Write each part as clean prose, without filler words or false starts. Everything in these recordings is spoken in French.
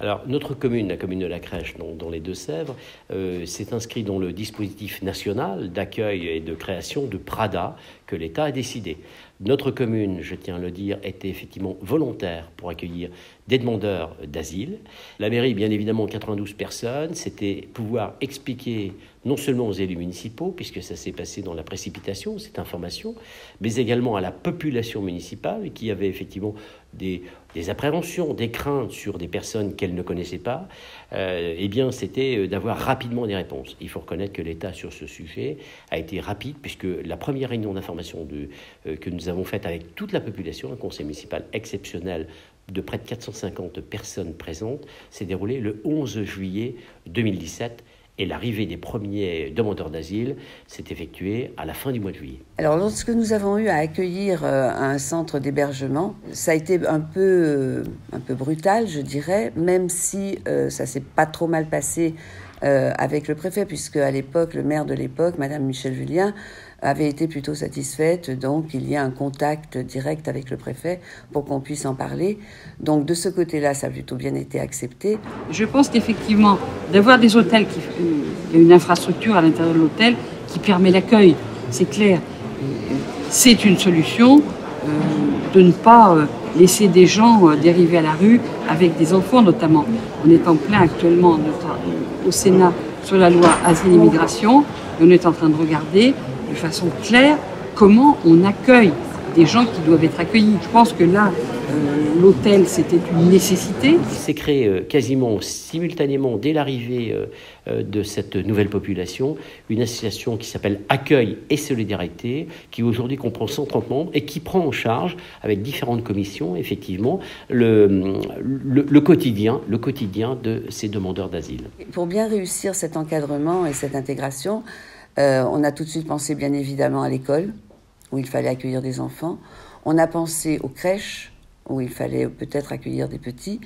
Alors, notre commune, la commune de la Crèche, dans les Deux-Sèvres, s'est inscrite dans le dispositif national d'accueil et de création de PRADA que l'État a décidé. Notre commune, je tiens à le dire, était effectivement volontaire pour accueillir des demandeurs d'asile. La mairie, bien évidemment, 92 personnes, c'était pouvoir expliquer non seulement aux élus municipaux, puisque ça s'est passé dans la précipitation, cette information, mais également à la population municipale qui avait effectivement des appréhensions, des craintes sur des personnes qu'elle ne connaissait pas. Eh bien, c'était d'avoir rapidement des réponses. Il faut reconnaître que l'État, sur ce sujet, a été rapide, puisque la première réunion d'information que nous avons faite avec toute la population, un conseil municipal exceptionnel de près de 450 personnes présentes, s'est déroulée le 11 juillet 2017. Et l'arrivée des premiers demandeurs d'asile s'est effectuée à la fin du mois de juillet. Alors, lorsque nous avons eu à accueillir un centre d'hébergement, ça a été un peu brutal, je dirais, même si ça s'est pas trop mal passé avec le préfet, puisque à l'époque, le maire de l'époque, Madame Michèle Julien, avait été plutôt satisfaite. Donc, il y a un contact direct avec le préfet pour qu'on puisse en parler. Donc, de ce côté-là, ça a plutôt bien été accepté. Je pense qu'effectivement, d'avoir des hôtels, il y a une infrastructure à l'intérieur de l'hôtel qui permet l'accueil, c'est clair. C'est une solution de ne pas laisser des gens dériver à la rue avec des enfants notamment. On est en plein actuellement au Sénat sur la loi Asile et Immigration et on est en train de regarder de façon claire comment on accueille des gens qui doivent être accueillis. Je pense que là, l'hôtel, c'était une nécessité. Il s'est créé quasiment simultanément, dès l'arrivée de cette nouvelle population, une association qui s'appelle Accueil et Solidarité, qui aujourd'hui comprend 130 membres et qui prend en charge, avec différentes commissions, effectivement, le quotidien de ces demandeurs d'asile. Pour bien réussir cet encadrement et cette intégration, on a tout de suite pensé bien évidemment à l'école, où il fallait accueillir des enfants. On a pensé aux crèches, où il fallait peut-être accueillir des petits.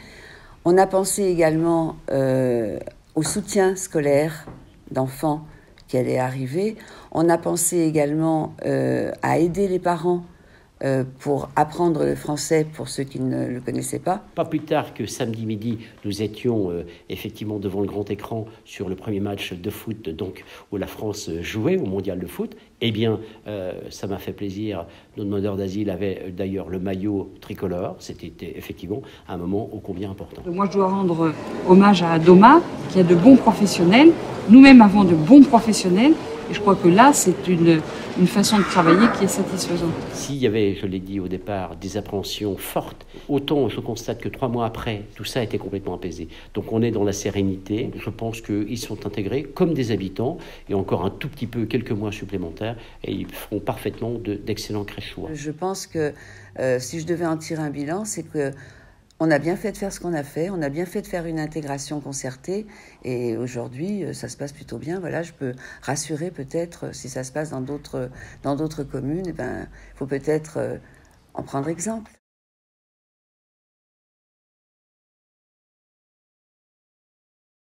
On a pensé également au soutien scolaire d'enfants qui allaient arriver. On a pensé également à aider les parents pour apprendre le français pour ceux qui ne le connaissaient pas. Pas plus tard que samedi midi, nous étions effectivement devant le grand écran sur le premier match de foot donc, où la France jouait au mondial de foot. Eh bien, ça m'a fait plaisir. Nos demandeurs d'asile avaient d'ailleurs le maillot tricolore. C'était effectivement un moment ô combien important. Moi, je dois rendre hommage à Doma, qui a de bons professionnels. Nous-mêmes avons de bons professionnels. Et je crois que là, c'est une façon de travailler qui est satisfaisante. S'il y avait, je l'ai dit au départ, des appréhensions fortes, autant je constate que 3 mois après, tout ça a été complètement apaisé. Donc on est dans la sérénité. Je pense qu'ils sont intégrés comme des habitants et encore un tout petit peu, quelques mois supplémentaires, et ils feront parfaitement d'excellents créchois. Je pense que si je devais en tirer un bilan, c'est que on a bien fait de faire ce qu'on a fait, on a bien fait de faire une intégration concertée et aujourd'hui, ça se passe plutôt bien. Voilà, je peux rassurer peut-être si ça se passe dans d'autres communes, il faut peut-être en prendre exemple.